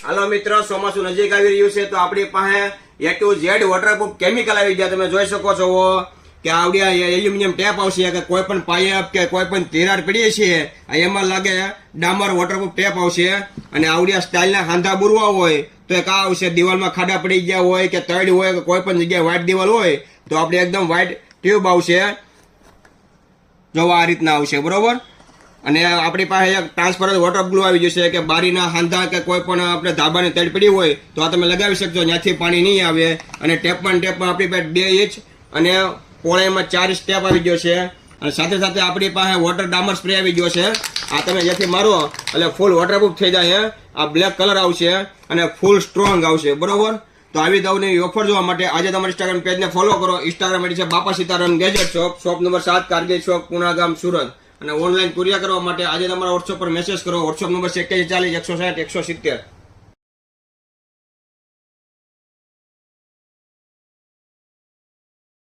હાલો મિત્રો, ચોમાસું નજીક આવી રહ્યું છે તો આપણી પાસે A to Z waterproof chemical આવી ગયા. તમે જોઈ શકો છો કે આવડી એલ્યુમિનિયમ ટેપ આવશે કે કોઈ પણ પાઇપ કે કોઈ પણ તિરાડ પડી છે એમાં લાગે ડામર વોટરપ્રૂફ ટેપ આવશે. અને આવડી સ્ટાઇલના હાંધા બુરવા હોય તો એક આ આવશે. દિવાલમાં ખાડા પડી ગયા હોય કે તળ હોય કે કોઈ પણ જગ્યાએ વ્હાઈટ દિવાલ હોય તો આપણે એકદમ વ્હાઈટ ટ્યુબ આવશે. જો આ રીતના આવશે, બરોબર. અને આપણી પાસે એક ટ્રાન્સપરન્ટ વોટર ગ્લુ આવી જશે કે બારીના હાંધા કે કોઈ પણ આપણે ધાબાની તળ પડી હોય તો આ તમે લગાવી શકશો, ત્યાંથી પાણી નહીં આવે. અને ટેપમાં આપણી પાસે 2 ઇંચ અને પોળાઈમાં 4 ઇંચ ટેપ આવી ગયો છે. અને સાથે સાથે આપણી પાસે વોટર ડામર સ્પ્રે આવી ગયો છે. આ તમે જેથી મારો એટલે ફૂલ વોટરપ્રૂફ થઈ જાય. આ બ્લેક કલર આવશે અને ફૂલ સ્ટ્રોંગ આવશે, બરોબર. તો આવી દવની ઓફર જોવા માટે આજે તમારી ઇન્સ્ટાગ્રામ પેજને ફોલો કરો. ઇન્સ્ટાગ્રામ આઈડી છે Bapa Sitaram gadget shop number 7 Kargil Chowk, Punagam, Surat. અને ઓનલાઈન કુરિયર કરવા માટે આજે તમારા વોટ્સએપ પર મેસેજ કરો. વોટ્સએપ નંબર છે 4140 160 170.